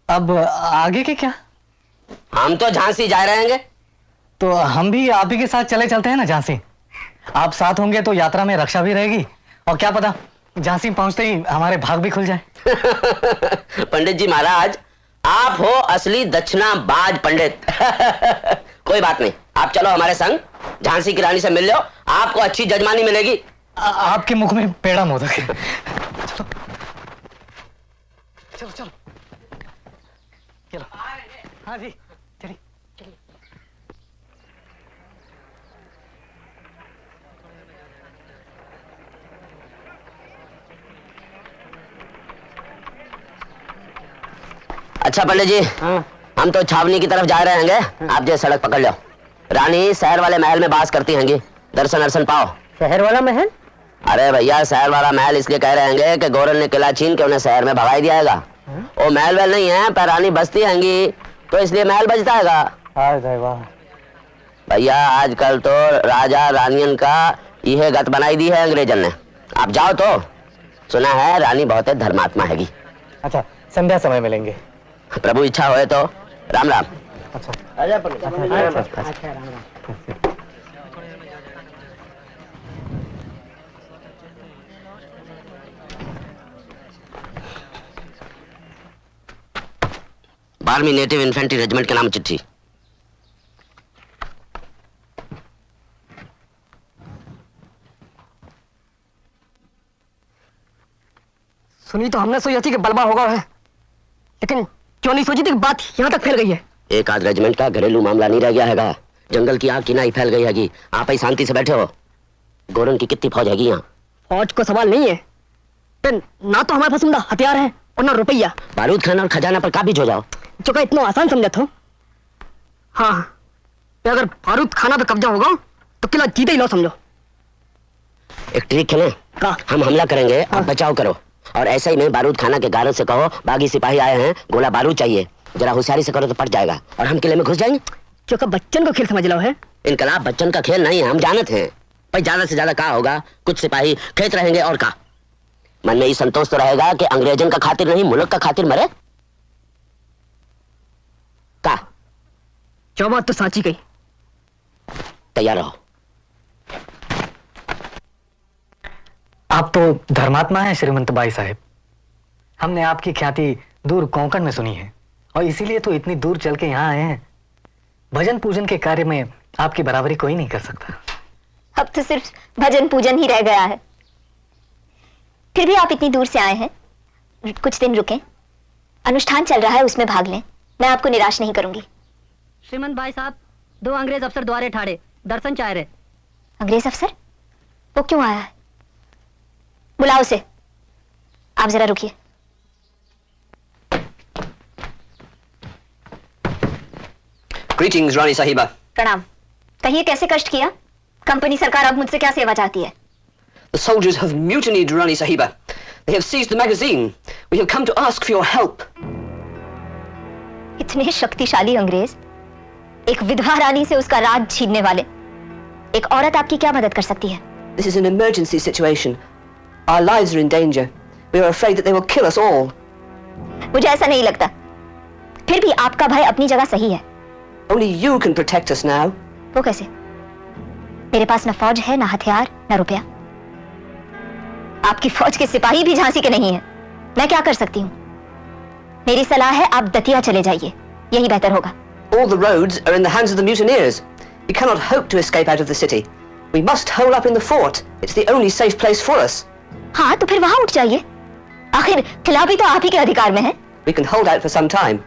अब आगे के क्या? हम तो झांसी जा रहे होंगे। तो हम भी आप ही के साथ चले चलते हैं ना झांसी। आप साथ होंगे तो यात्रा में रक्षा भी रहेगी, और क्या पता झांसी पहुंचते ही हमारे भाग भी खुल जाए। पंडित जी महाराज, आप हो असली दक्षिणाबाज पंडित। कोई बात नहीं, आप चलो हमारे संग, झांसी की रानी से मिल लो, आपको अच्छी जजमानी मिलेगी। आपके मुख में पेड़ा मोदक है। चलो चलो चलो चलो। हाँ जी चलिए। अच्छा पंडित जी, हम तो छावनी की तरफ जा रहे होंगे। आप जो सड़क पकड़ लो। रानी शहर वाले महल में बास करती होंगी, दर्शन अर्शन पाओ। शहर वाला महल? अरे भैया, शहर वाला महल इसलिए कह रहे होंगे कि गोरल ने किला छीन के उन्हें शहर में भगाई दिया है। वो महल वहल नहीं है, पर रानी बसती होंगी तो इसलिए महल बजता है। भैया आजकल तो राजा रानियन का यह गत बनाई दी है अंग्रेजन ने। आप जाओ तो, सुना है रानी बहुत धर्मात्मा हैगी। अच्छा, संध्या समय मिलेंगे। प्रभु इच्छा होए तो। राम राम। अच्छा, अच्छा राम राम। बारहवीं नेटिव इन्फेंट्री रेजिमेंट के नाम चिट्ठी। सुनी तो हमने सोची थी कि बलबा होगा है, लेकिन क्यों नहीं सोची थी कि बात यहाँ तक फैल गई है। एक आध रेजिमेंट का घरेलू मामला नहीं रह गया हैगा। जंगल की आग की नाई फैल गई हैगी। आप ही शांति से बैठे हो। गोरन की कितनी फौज हैगी यहाँ? फौज को सवाल नहीं है, पर ना तो हमारे पास उम्दा हथियार है और ना रुपया। बारूद खाना और खजाना पर काबिज हो जाओ। जो का इतना आसान समझा था। हाँ, अगर बारूद खाना पे कब्जा होगा तो किला जीते ही लो समझो। एक ट्रिक खेलें? हम हमला करेंगे, आप बचाव करो, और ऐसे ही में बारूद खाना के गार्ड से कहो बागी सिपाही आए हैं, गोला बारूद चाहिए, जरा होशियारी से करो तो पट जाएगा और हम किले में घुस जाएंगे। जो का बच्चन को खेल समझ लो है। इनकलाब बच्चन का खेल नहीं है, हम जानते हैं, भाई ज्यादा से ज्यादा का होगा, कुछ सिपाही खेत रहेंगे और का। मन में ये संतोष तो रहेगा कि अंग्रेजन का खातिर नहीं मुल्क का खातिर मरे का। चौबात तो साची गई। तैयार रहो। आप तो धर्मात्मा हैं श्रीमंत बाई साहब। हमने आपकी ख्याति दूर कोंकण में सुनी है और इसीलिए तो इतनी दूर चल के यहाँ आए हैं। भजन पूजन के कार्य में आपकी बराबरी कोई नहीं कर सकता। अब तो सिर्फ भजन पूजन ही रह गया है। फिर भी आप इतनी दूर से आए हैं, कुछ दिन रुकें, अनुष्ठान चल रहा है उसमें भाग लें, मैं आपको निराश नहीं करूंगी। श्रीमंत भाई साहब, 2 अंग्रेज अफसर द्वारे ठाड़े दर्शन चाह रहे। अंग्रेज अफसर? वो क्यों आया है? बुलाओ उसे। आप जरा रुकिए। Greetings, रानी साहिबा। प्रणाम। कहिए कैसे कष्ट किया? कंपनी सरकार अब मुझसे क्या सेवा चाहती है? The soldiers have mutinied, Rani Sahiba. They have seized the magazine. We have come to ask for your help. इतने शक्तिशाली अंग्रेज, एक विधवा रानी से उसका राज छीनने वाले, एक औरत आपकी क्या मदद कर सकती है? This is an emergency situation. Our lives are in danger. We are afraid that they will kill us all. मुझे ऐसा नहीं लगता। फिर भी आपका भय अपनी जगह सही है। Only you can protect us now. वो कैसे? मेरे पास न फौज है, न हथियार, न रुपया। आपकी फौज के सिपाही भी झांसी के नहीं है। मैं क्या कर सकती हूँ? मेरी सलाह है आप दतिया चले जाइए, यही बेहतर होगा। All the roads are in the hands of the mutineers. We cannot hope to escape out of the city. We must hole up in the fort. It's the only safe place for us. हाँ, तो फिर वहां उठ जाइए। आखिर किला भी तो आप ही के अधिकार में है। We can hold out for some time.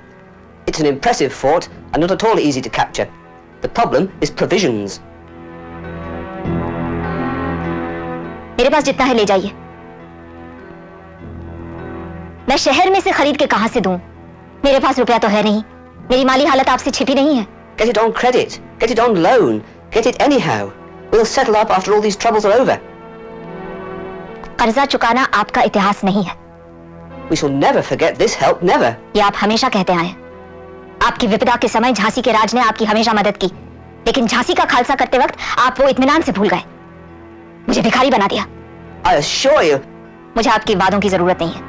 It's an impressive fort and not at all easy to capture. The problem is provisions. मेरे पास जितना है ले जाइए। मैं शहर में से खरीद के कहां से दूं? मेरे पास रुपया तो है नहीं। मेरी माली हालत आपसे छिपी नहीं है। Get it on credit. Get it on loan. Get it anyhow. We'll settle up after all these troubles are over. कर्जा चुकाना आपका इतिहास नहीं है। We shall never forget this help, never. ये आप हमेशा कहते आए। आपकी विपदा के समय झांसी के राज ने आपकी हमेशा मदद की, लेकिन झांसी का खालसा करते वक्त आप वो इत्मीनान से भूल गए, मुझे भिखारी बना दिया। I assure you. मुझे आपकी वादों की जरूरत नहीं है।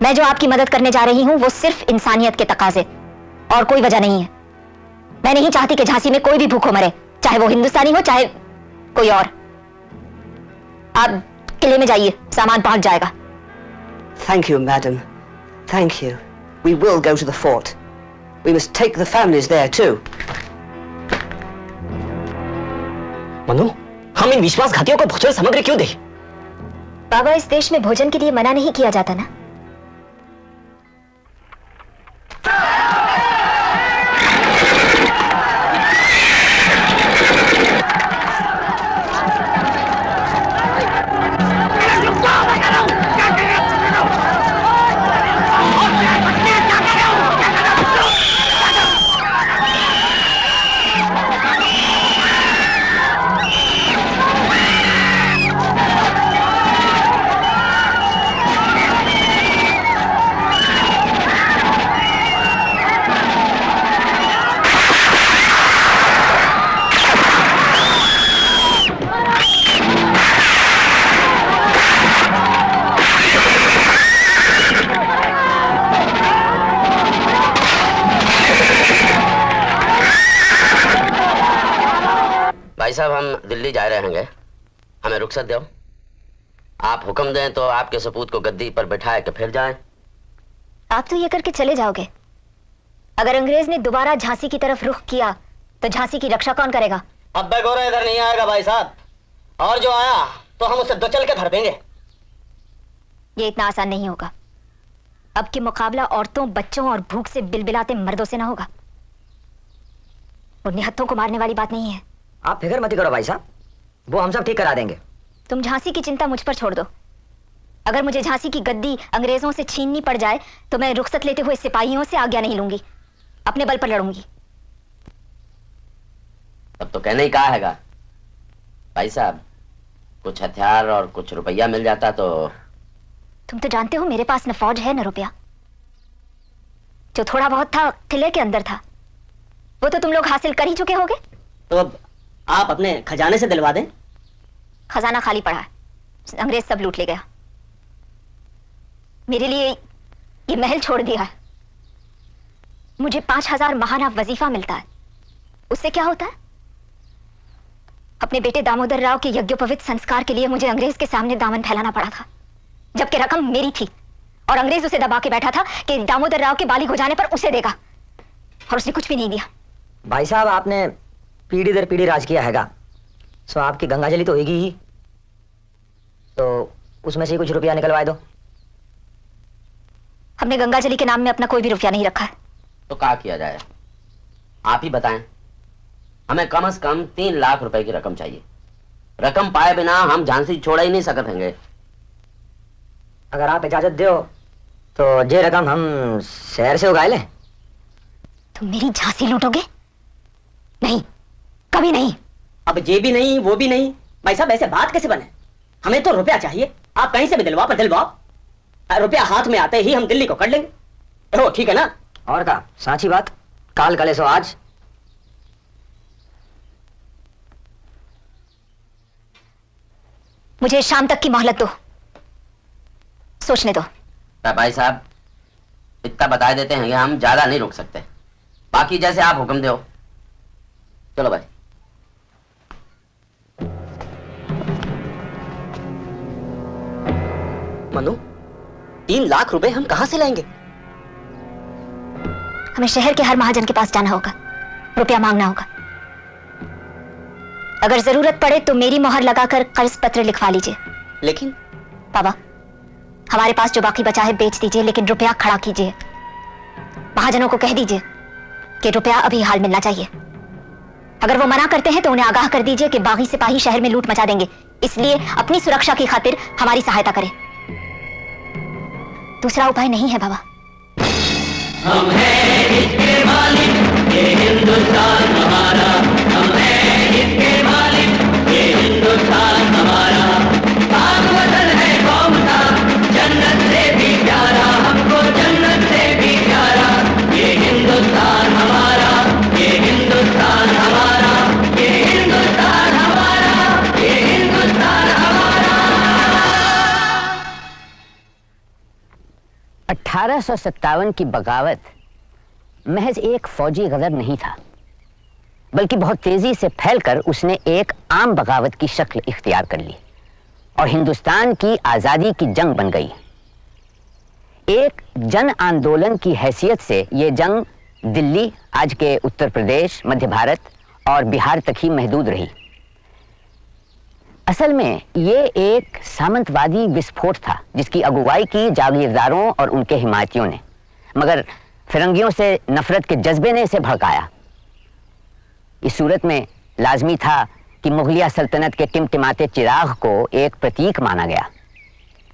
मैं जो आपकी मदद करने जा रही हूं वो सिर्फ इंसानियत के तकाजे और कोई वजह नहीं है। मैं नहीं चाहती कि झांसी में कोई भी भूखों मरे, चाहे वो हिंदुस्तानी हो चाहे कोई और। आप किले में जाइए, सामान पहुंच जाएगा। Thank you, madam. Thank you. We will go to the fort. We must take the families there too. Manu, हम इन विश्वासघातियों को भोजन सामग्री क्यों दें? बाबा, इस देश में भोजन के लिए मना नहीं किया जाता ना। भाई साहब, हम दिल्ली जा रहे हैं, हमें रुखसत दो। आप हुक्म दें तो आपके सपूत को गद्दी पर बैठाए के फिर जाएं। आप तो ये करके चले जाओगे। अगर अंग्रेज ने दोबारा झांसी की तरफ रुख किया तो झांसी की रक्षा कौन करेगा? अब्बे गोरा इधर नहीं आएगा भाई साहब, और जो आया तो हम उसे दो चल के धर देंगे। ये इतना आसान नहीं होगा। अब के मुकाबला औरतों, बच्चों और भूख से बिलबिलाते मर्दों से ना होगा। और निहत्थों को मारने वाली बात नहीं है। आप फिक्र मत करो भाई साहब, वो हम सब ठीक करा देंगे। तुम झांसी की चिंता मुझ पर छोड़ दो। अगर मुझे झांसी की गद्दी अंग्रेजों से छीननी पड़ जाए तो मैं रुखसत लेते हुए सिपाहियों से आज्ञा नहीं लूंगी, अपने बल पर लड़ूंगी। अब तो कहने ही कहा हैगा भाई साहब, कुछ हथियार और कुछ रुपया मिल जाता तो। तुम तो जानते हो मेरे पास न फौज है न रुपया। जो थोड़ा बहुत था किले के अंदर था, वो तो तुम लोग हासिल कर ही चुके होगे। तो अब आप अपने खजाने से दिलवा दें। खजाना खाली पड़ा है, अंग्रेज सब लूट ले गया। मेरे लिए ये महल छोड़ दिया है। मुझे 5000 महाना वजीफा मिलता है। उससे क्या होता है? अपने बेटे दामोदर राव के यज्ञोपवीत संस्कार के लिए मुझे अंग्रेज के सामने दामन फैलाना पड़ा था, जबकि रकम मेरी थी और अंग्रेज उसे दबा के बैठा था कि दामोदर राव के बालिग हो जाने पर उसे देगा, और उसने कुछ भी नहीं दिया। भाई साहब, आपने पीढ़ी दर पीढ़ी राज किया हैगा, सो आपकी गंगाजली तो होगी ही, तो उसमें से कुछ रुपया निकलवा दो। हमने गंगाजली के नाम में अपना कोई भी रुपया नहीं रखा है। तो क्या किया जाए, आप ही बताएं। हमें कम से कम 3 लाख रुपए की रकम चाहिए। रकम पाए बिना हम झांसी छोड़ ही नहीं सकते हैं। अगर आप इजाजत दो तो ये रकम हम शहर से उगाए ले। तुम मेरी झांसी लूटोगे? नहीं, कभी नहीं। अब ये भी नहीं, वो भी नहीं। भाई साहब, ऐसे बात कैसे बने? हमें तो रुपया चाहिए, आप कहीं से भी दिलवाओ, पर दिलवाओ। रुपया हाथ में आते ही हम दिल्ली को कर लेंगे। ओ ठीक है ना? और का साची बात, काल कले सो आज। मुझे शाम तक की मोहलत दो, सोचने दो। भाई साहब, इतना बता देते हैं कि हम ज्यादा नहीं रुक सकते, बाकी जैसे आप हुक्म दो। चलो भाई। मनु, 3 लाख रुपए हम कहां से लाएंगे? हमें शहर के हर महाजन के पास जाना होगा, रुपया मांगना होगा। अगर जरूरत पड़े तो मेरी मोहर लगाकर कर्ज पत्र लिखवा लीजिए। लेकिन बाबा, हमारे पास जो बाकी बचा है बेच दीजिए, लेकिन रुपया खड़ा कीजिए। महाजनों को कह दीजिए कि रुपया अभी हाल मिलना चाहिए। अगर वो मना करते हैं तो उन्हें आगाह कर दीजिए कि बागी सिपाही शहर में लूट मचा देंगे, इसलिए अपनी सुरक्षा की खातिर हमारी सहायता करें। दूसरा उपाय नहीं है बाबा। हम हैं इसके मालिक, ये हिंदुस्तान हमारा। हम हैं इसके मालिक, ये हिंदुस्तान हमारा। पाक वतन है कौम का, जन्नत से भी प्यारा, हमको जन्नत से भी प्यारा। ये हिंदुस्तान हमारा, ये हिंदुस्तान हमारा, ये हिंदुस्तान हमारा, ये हिंदुस्तान हमारा। 1857 की बगावत महज एक फौजी गदर नहीं था, बल्कि बहुत तेजी से फैलकर उसने एक आम बगावत की शक्ल इख्तियार कर ली और हिंदुस्तान की आजादी की जंग बन गई। एक जन आंदोलन की हैसियत से यह जंग दिल्ली, आज के उत्तर प्रदेश, मध्य भारत और बिहार तक ही महदूद रही। असल में ये एक सामंतवादी विस्फोट था जिसकी अगुवाई की जागीरदारों और उनके हिमायतियों ने, मगर फिरंगियों से नफरत के जज्बे ने इसे भड़काया। इस सूरत में लाजमी था कि मुगलिया सल्तनत के टिमटिमाते चिराग को एक प्रतीक माना गया,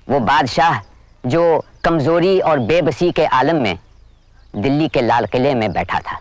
वो बादशाह जो कमजोरी और बेबसी के आलम में दिल्ली के लाल किले में बैठा था।